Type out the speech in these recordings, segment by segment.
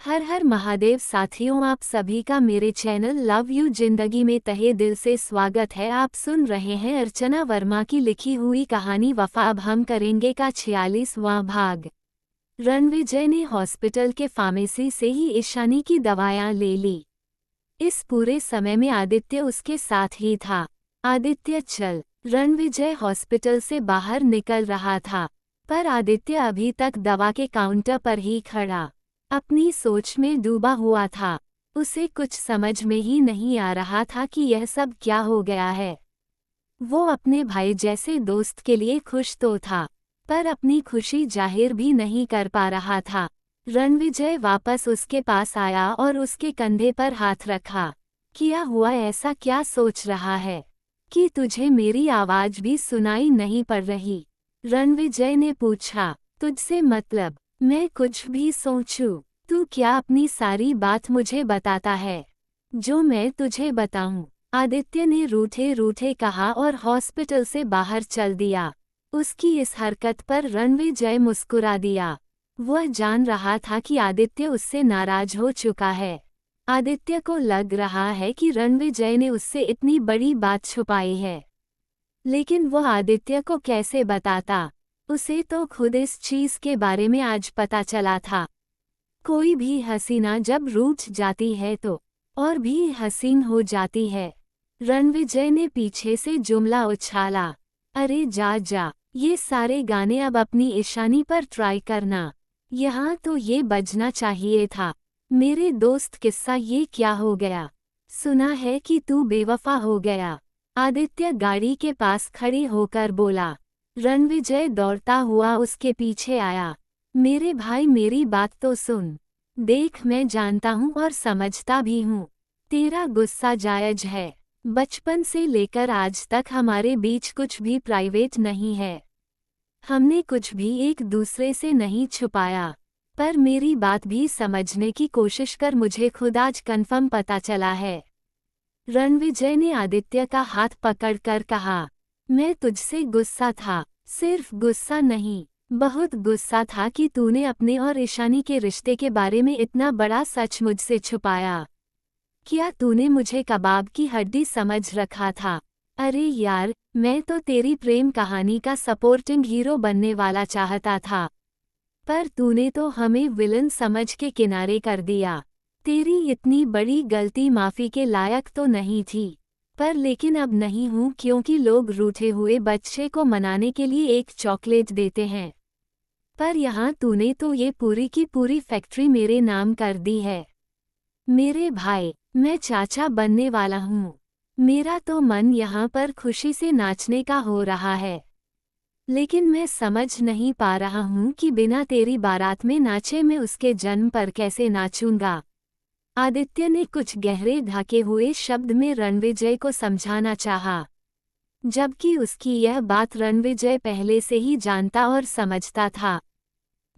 हर हर महादेव साथियों, आप सभी का मेरे चैनल लव यू जिंदगी में तहे दिल से स्वागत है। आप सुन रहे हैं अर्चना वर्मा की लिखी हुई कहानी वफा। अब हम करेंगे का 46वां भाग। रणविजय ने हॉस्पिटल के फार्मेसी से ही ईशानी की दवाएं ले ली। इस पूरे समय में आदित्य उसके साथ ही था। आदित्य चल। रणविजय हॉस्पिटल से बाहर निकल रहा था, पर आदित्य अभी तक दवा के काउंटर पर ही खड़ा अपनी सोच में डूबा हुआ था। उसे कुछ समझ में ही नहीं आ रहा था कि यह सब क्या हो गया है। वो अपने भाई जैसे दोस्त के लिए खुश तो था, पर अपनी खुशी जाहिर भी नहीं कर पा रहा था। रणविजय वापस उसके पास आया और उसके कंधे पर हाथ रखा। क्या हुआ? ऐसा क्या सोच रहा है कि तुझे मेरी आवाज भी सुनाई नहीं पड़ रही? रणविजय ने पूछा। तुझसे मतलब? मैं कुछ भी सोचूं, तू क्या अपनी सारी बात मुझे बताता है जो मैं तुझे बताऊं? आदित्य ने रूठे रूठे कहा और हॉस्पिटल से बाहर चल दिया। उसकी इस हरकत पर रणविजय मुस्कुरा दिया। वह जान रहा था कि आदित्य उससे नाराज हो चुका है। आदित्य को लग रहा है कि रणविजय ने उससे इतनी बड़ी बात छुपाई है, लेकिन वह आदित्य को कैसे बताता? उसे तो खुद इस चीज के बारे में आज पता चला था। कोई भी हसीना जब रूठ जाती है तो और भी हसीन हो जाती है। रणविजय ने पीछे से जुमला उछाला। अरे जा जा, ये सारे गाने अब अपनी ईशानी पर ट्राई करना। यहाँ तो ये बजना चाहिए था। मेरे दोस्त, किस्सा ये क्या हो गया? सुना है कि तू बेवफा हो गया। आदित्य गाड़ी के पास खड़ी होकर बोला। रणविजय दौड़ता हुआ उसके पीछे आया। मेरे भाई, मेरी बात तो सुन। देख, मैं जानता हूँ और समझता भी हूँ तेरा गुस्सा जायज है। बचपन से लेकर आज तक हमारे बीच कुछ भी प्राइवेट नहीं है। हमने कुछ भी एक दूसरे से नहीं छुपाया, पर मेरी बात भी समझने की कोशिश कर। मुझे खुद आज कन्फर्म पता चला है। रणविजय ने आदित्य का हाथ पकड़कर कहा। मैं तुझसे गुस्सा था, सिर्फ गुस्सा नहीं, बहुत गुस्सा था कि तूने अपने और ईशानी के रिश्ते के बारे में इतना बड़ा सच मुझसे छुपाया। क्या तूने मुझे कबाब की हड्डी समझ रखा था? अरे यार, मैं तो तेरी प्रेम कहानी का सपोर्टिंग हीरो बनने वाला चाहता था, पर तूने तो हमें विलन समझ के किनारे कर दिया। तेरी इतनी बड़ी गलती माफ़ी के लायक तो नहीं थी, पर लेकिन अब नहीं हूँ, क्योंकि लोग रूठे हुए बच्चे को मनाने के लिए एक चॉकलेट देते हैं, पर यहाँ तूने तो ये पूरी की पूरी फैक्ट्री मेरे नाम कर दी है। मेरे भाई, मैं चाचा बनने वाला हूँ। मेरा तो मन यहाँ पर खुशी से नाचने का हो रहा है, लेकिन मैं समझ नहीं पा रहा हूँ कि बिना तेरी बारात में नाचे मैं उसके जन्म पर कैसे नाचूंगा। आदित्य ने कुछ गहरे ढके हुए शब्द में रणविजय को समझाना चाहा, जबकि उसकी यह बात रणविजय पहले से ही जानता और समझता था।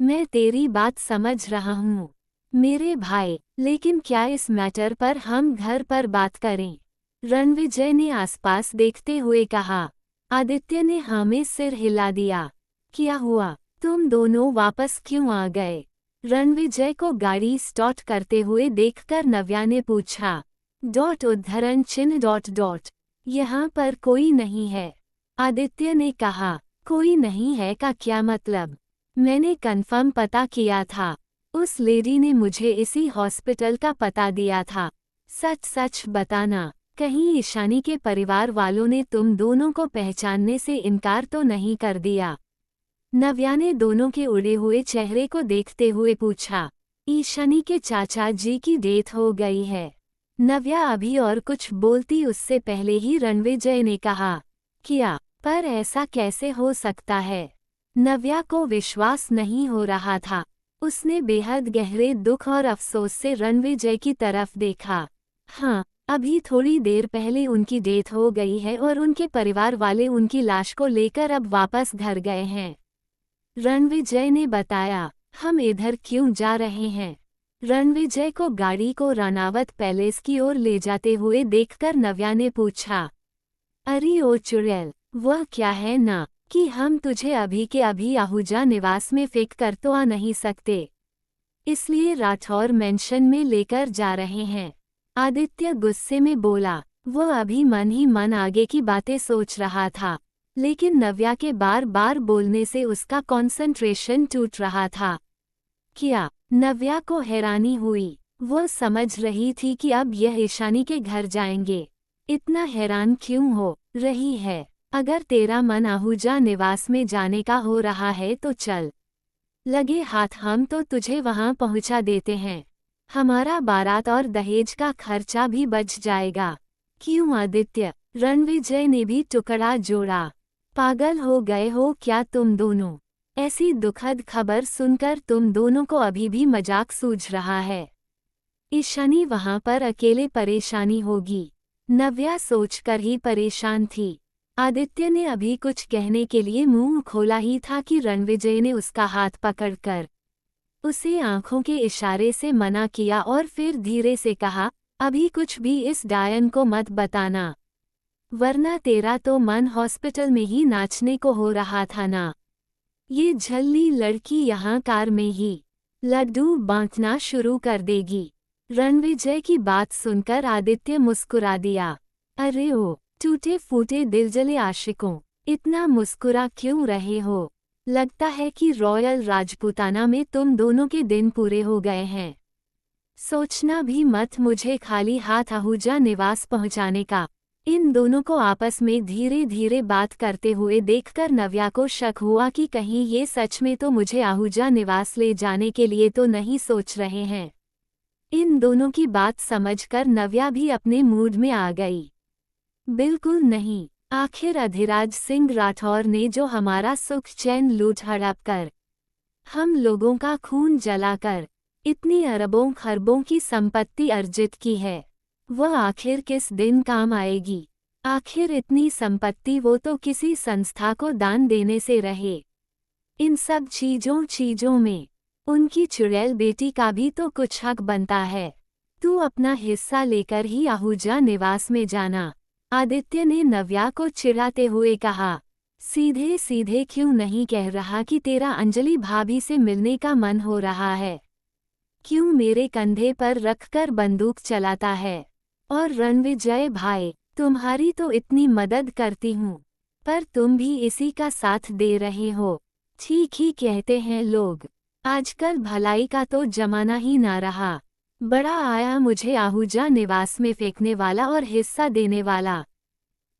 मैं तेरी बात समझ रहा हूँ मेरे भाई, लेकिन क्या इस मैटर पर हम घर पर बात करें? रणविजय ने आसपास देखते हुए कहा। आदित्य ने हाँ में सिर हिला दिया। क्या हुआ? तुम दोनों वापस क्यों आ गए? रणविजय को गाड़ी स्टार्ट करते हुए देखकर नव्या ने पूछा। उद्धरण चिन्ह। यहाँ पर कोई नहीं है, आदित्य ने कहा। कोई नहीं है का क्या मतलब? मैंने कंफर्म पता किया था। उस लेडी ने मुझे इसी हॉस्पिटल का पता दिया था। सच सच बताना, कहीं ईशानी के परिवार वालों ने तुम दोनों को पहचानने से इनकार तो नहीं कर दिया? नव्या ने दोनों के उड़े हुए चेहरे को देखते हुए पूछा। ईशानी के चाचा जी की डेथ हो गई है। नव्या अभी और कुछ बोलती उससे पहले ही रणविजय ने कहा। क्या? पर ऐसा कैसे हो सकता है? नव्या को विश्वास नहीं हो रहा था। उसने बेहद गहरे दुख और अफसोस से रणविजय की तरफ देखा। हाँ, अभी थोड़ी देर पहले उनकी डेथ हो गई है और उनके परिवार वाले उनकी लाश को लेकर अब वापस घर गए हैं। रणविजय ने बताया। हम इधर क्यों जा रहे हैं? रणविजय को गाड़ी को रानावत पैलेस की ओर ले जाते हुए देखकर नव्या ने पूछा। अरे ओ चुड़ैल, वह क्या है ना कि हम तुझे अभी के अभी आहूजा निवास में फेंक कर तो आ नहीं सकते। इसलिए राठौर मेंशन में लेकर जा रहे हैं। आदित्य गुस्से में बोला। वह अभी मन ही मन आगे की बातें सोच रहा था, लेकिन नव्या के बार बार बोलने से उसका कंसंट्रेशन टूट रहा था। क्या? नव्या को हैरानी हुई। वह समझ रही थी कि अब यह ईशानी के घर जाएंगे। इतना हैरान क्यों हो रही है? अगर तेरा मन आहूजा निवास में जाने का हो रहा है तो चल, लगे हाथ हम तो तुझे वहां पहुंचा देते हैं। हमारा बारात और दहेज का खर्चा भी बच जाएगा। क्यों आदित्य? रणविजय ने भी टुकड़ा जोड़ा। पागल हो गए हो क्या तुम दोनों? ऐसी दुखद खबर सुनकर तुम दोनों को अभी भी मजाक सूझ रहा है। ईशानी वहां पर अकेले परेशानी होगी, नव्या सोचकर ही परेशान थी। आदित्य ने अभी कुछ कहने के लिए मुंह खोला ही था कि रणविजय ने उसका हाथ पकड़कर उसे आंखों के इशारे से मना किया और फिर धीरे से कहा, अभी कुछ भी इस डायन को मत बताना, वरना तेरा तो मन हॉस्पिटल में ही नाचने को हो रहा था ना। ये झल्ली लड़की यहाँ कार में ही लड्डू बांटना शुरू कर देगी। रणविजय की बात सुनकर आदित्य मुस्कुरा दिया। अरे ओ टूटे फूटे दिलजले आशिकों, इतना मुस्कुरा क्यों रहे हो? लगता है कि रॉयल राजपूताना में तुम दोनों के दिन पूरे हो गए हैं। सोचना भी मत मुझे खाली हाथ आहूजा निवास पहुंचाने का। इन दोनों को आपस में धीरे धीरे बात करते हुए देखकर नव्या को शक हुआ कि कहीं ये सच में तो मुझे आहूजा निवास ले जाने के लिए तो नहीं सोच रहे हैं। इन दोनों की बात समझकर नव्या भी अपने मूड में आ गई। बिल्कुल नहीं, आखिर अधिराज सिंह राठौर ने जो हमारा सुख चैन लूट हड़प कर, हम लोगों का खून जलाकर इतनी अरबों खरबों की संपत्ति अर्जित की है, वह आखिर किस दिन काम आएगी? आखिर इतनी संपत्ति वो तो किसी संस्था को दान देने से रहे। इन सब चीजों में उनकी चुड़ैल बेटी का भी तो कुछ हक बनता है। तू अपना हिस्सा लेकर ही आहूजा निवास में जाना। आदित्य ने नव्या को चिढ़ाते हुए कहा। सीधे सीधे क्यों नहीं कह रहा कि तेरा अंजलि भाभी से मिलने का मन हो रहा है? क्यों मेरे कंधे पर रखकर बंदूक चलाता है? और रणविजय भाई, तुम्हारी तो इतनी मदद करती हूँ, पर तुम भी इसी का साथ दे रहे हो। ठीक ही कहते हैं लोग, आजकल भलाई का तो जमाना ही ना रहा। बड़ा आया मुझे आहूजा निवास में फेंकने वाला और हिस्सा देने वाला।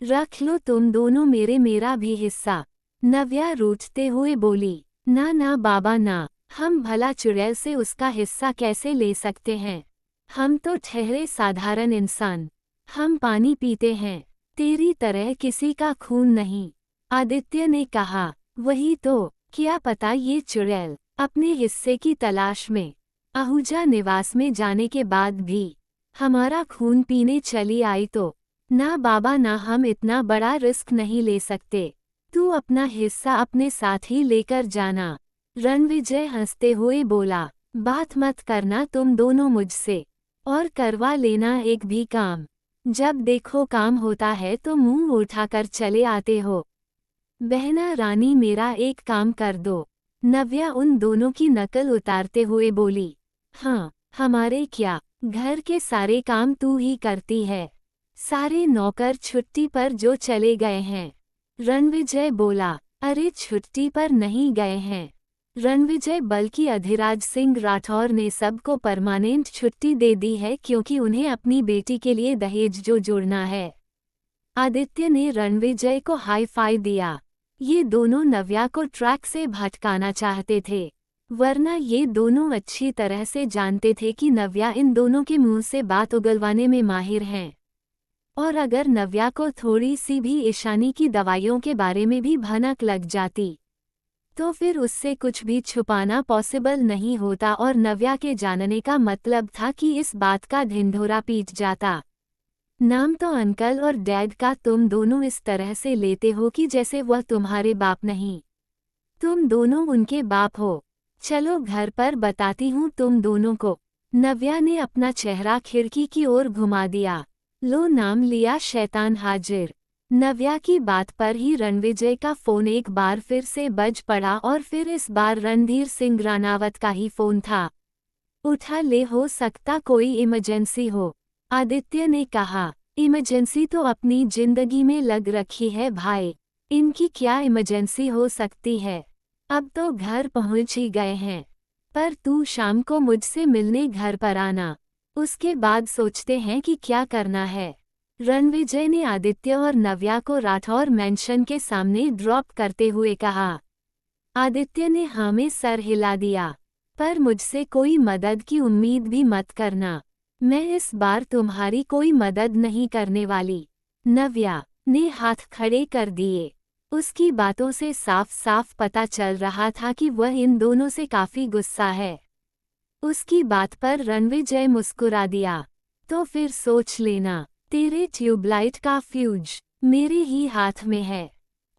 रख लो तुम दोनों मेरा भी हिस्सा। नव्या रूठते हुए बोली। ना ना बाबा ना, हम भला चुड़ैल से उसका हिस्सा कैसे ले सकते हैं? हम तो ठहरे साधारण इंसान, हम पानी पीते हैं, तेरी तरह किसी का खून नहीं। आदित्य ने कहा। वही तो, क्या पता ये चुड़ैल अपने हिस्से की तलाश में आहूजा निवास में जाने के बाद भी हमारा खून पीने चली आई तो। ना बाबा ना, हम इतना बड़ा रिस्क नहीं ले सकते। तू अपना हिस्सा अपने साथ ही लेकर जाना। रणविजय हंसते हुए बोला। बात मत करना तुम दोनों मुझसे, और करवा लेना एक भी काम। जब देखो काम होता है तो मुंह उठाकर चले आते हो। बहना रानी मेरा एक काम कर दो। नव्या उन दोनों की नकल उतारते हुए बोली। हाँ, हमारे क्या, घर के सारे काम तू ही करती है। सारे नौकर छुट्टी पर जो चले गए हैं। रणविजय बोला। अरे छुट्टी पर नहीं गए हैं रणविजय, बल्कि अधिराज सिंह राठौर ने सबको परमानेंट छुट्टी दे दी है, क्योंकि उन्हें अपनी बेटी के लिए दहेज जो जोड़ना है। आदित्य ने रणविजय को हाई फाई दिया। ये दोनों नव्या को ट्रैक से भटकाना चाहते थे, वरना ये दोनों अच्छी तरह से जानते थे कि नव्या इन दोनों के मुंह से बात उगलवाने में माहिर हैं। और अगर नव्या को थोड़ी सी भी ईशानी की दवाइयों के बारे में भी भनक लग जाती तो फिर उससे कुछ भी छुपाना पॉसिबल नहीं होता, और नव्या के जानने का मतलब था कि इस बात का ढिंढोरा पीट जाता। नाम तो अंकल और डैड का तुम दोनों इस तरह से लेते हो कि जैसे वह तुम्हारे बाप नहीं, तुम दोनों उनके बाप हो। चलो घर पर बताती हूँ तुम दोनों को। नव्या ने अपना चेहरा खिड़की की ओर घुमा दिया। लो नाम लिया शैतान हाजिर। नव्या की बात पर ही रणविजय का फोन एक बार फिर से बज पड़ा, और फिर इस बार रणधीर सिंह रानावत का ही फोन था। उठा ले, हो सकता कोई इमरजेंसी हो। आदित्य ने कहा, इमरजेंसी तो अपनी जिंदगी में लग रखी है भाई, इनकी क्या इमरजेंसी हो सकती है। अब तो घर पहुंच ही गए हैं, पर तू शाम को मुझसे मिलने घर पर आना, उसके बाद सोचते हैं कि क्या करना है। रणविजय ने आदित्य और नव्या को राठौर मैंशन के सामने ड्रॉप करते हुए कहा। आदित्य ने हाँ में सर हिला दिया, पर मुझसे कोई मदद की उम्मीद भी मत करना, मैं इस बार तुम्हारी कोई मदद नहीं करने वाली। नव्या ने हाथ खड़े कर दिए। उसकी बातों से साफ साफ पता चल रहा था कि वह इन दोनों से काफी गुस्सा है। उसकी बात पर रणविजय मुस्कुरा दिया, तो फिर सोच लेना, तेरे ट्यूबलाइट का फ्यूज मेरे ही हाथ में है,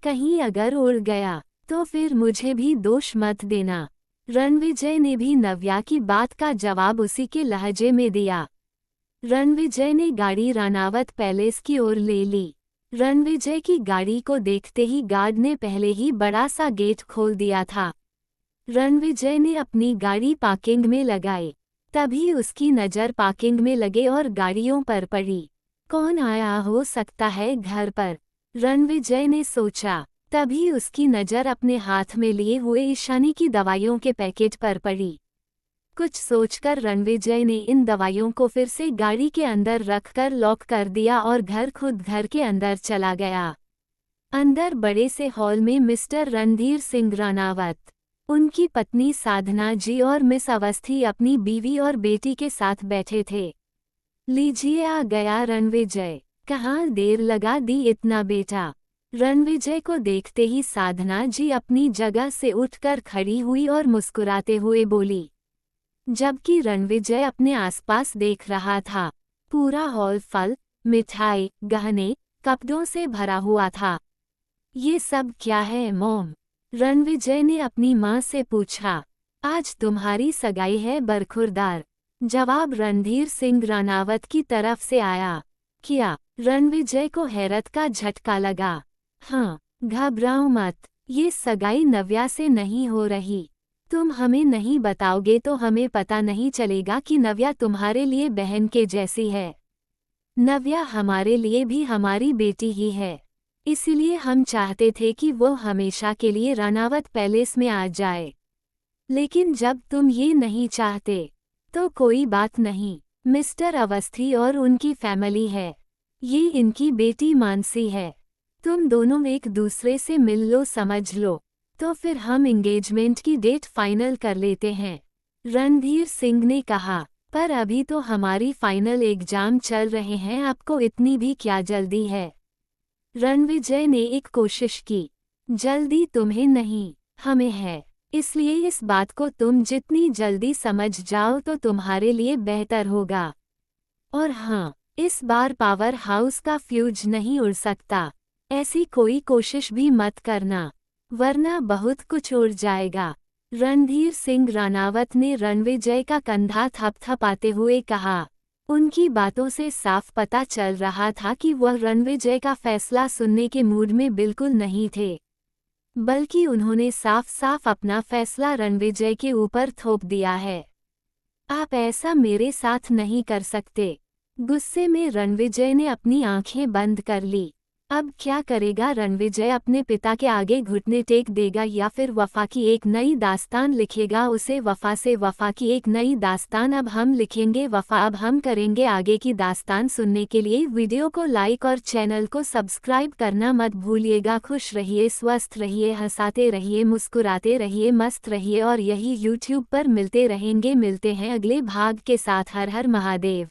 कहीं अगर उड़ गया तो फिर मुझे भी दोष मत देना। रणविजय ने भी नव्या की बात का जवाब उसी के लहजे में दिया। रणविजय ने गाड़ी रानावत पैलेस की ओर ले ली। रणविजय की गाड़ी को देखते ही गार्ड ने पहले ही बड़ा सा गेट खोल दिया था। रणविजय ने अपनी गाड़ी पार्किंग में लगाई, तभी उसकी नज़र पार्किंग में लगे और गाड़ियों पर पड़ी। कौन आया हो सकता है घर पर, रणविजय ने सोचा। तभी उसकी नज़र अपने हाथ में लिए हुए ईशानी की दवाइयों के पैकेट पर पड़ी। कुछ सोचकर रणविजय ने इन दवाइयों को फिर से गाड़ी के अंदर रखकर लॉक कर दिया और खुद घर के अंदर चला गया। अंदर बड़े से हॉल में मिस्टर रणधीर सिंह रानावत, उनकी पत्नी साधना जी और मिस अवस्थी अपनी बीवी और बेटी के साथ बैठे थे। लीजिए आ गया रणविजय, कहाँ देर लगा दी इतना बेटा। रणविजय को देखते ही साधना जी अपनी जगह से उठकर खड़ी हुई और मुस्कुराते हुए बोली, जबकि रणविजय अपने आसपास देख रहा था। पूरा हॉल फल, मिठाई, गहने, कपड़ों से भरा हुआ था। ये सब क्या है मॉम, रणविजय ने अपनी माँ से पूछा। आज तुम्हारी सगाई है बरखुरदार, जवाब रणधीर सिंह रानावत की तरफ से आया। क्या, रणविजय को हैरत का झटका लगा। हाँ, घबराओ मत, ये सगाई नव्या से नहीं हो रही। तुम हमें नहीं बताओगे तो हमें पता नहीं चलेगा कि नव्या तुम्हारे लिए बहन के जैसी है। नव्या हमारे लिए भी हमारी बेटी ही है, इसलिए हम चाहते थे कि वो हमेशा के लिए रानावत पैलेस में आ जाए। लेकिन जब तुम ये नहीं चाहते तो कोई बात नहीं, मिस्टर अवस्थी और उनकी फैमिली है, ये इनकी बेटी मानसी है, तुम दोनों एक दूसरे से मिल लो, समझ लो, तो फिर हम एंगेजमेंट की डेट फाइनल कर लेते हैं। रणधीर सिंह ने कहा, पर अभी तो हमारी फाइनल एग्जाम चल रहे हैं, आपको इतनी भी क्या जल्दी है। रणविजय ने एक कोशिश की, जल्दी तुम्हें नहीं हमें है, इसलिए इस बात को तुम जितनी जल्दी समझ जाओ तो तुम्हारे लिए बेहतर होगा। और हाँ, इस बार पावर हाउस का फ्यूज नहीं उड़ सकता, ऐसी कोई कोशिश भी मत करना, वरना बहुत कुछ उड़ जाएगा। रणधीर सिंह रानावत ने रणविजय का कंधा थपथपाते हुए कहा। उनकी बातों से साफ पता चल रहा था कि वह रणविजय का फैसला सुनने के मूड में बिल्कुल नहीं थे, बल्कि उन्होंने साफ साफ अपना फैसला रणविजय के ऊपर थोप दिया है। आप ऐसा मेरे साथ नहीं कर सकते। गुस्से में रणविजय ने अपनी आंखें बंद कर ली। अब क्या करेगा रणविजय, अपने पिता के आगे घुटने टेक देगा या फिर वफा की एक नई दास्तान लिखेगा उसे वफा से, वफा की एक नई दास्तान अब हम लिखेंगे वफा, अब हम करेंगे आगे की दास्तान। सुनने के लिए वीडियो को लाइक और चैनल को सब्सक्राइब करना मत भूलिएगा। खुश रहिए, स्वस्थ रहिए, हंसाते रहिए, मुस्कुराते रहिए, मस्त रहिए और यही यूट्यूब पर मिलते रहेंगे। मिलते हैं अगले भाग के साथ। हर हर महादेव।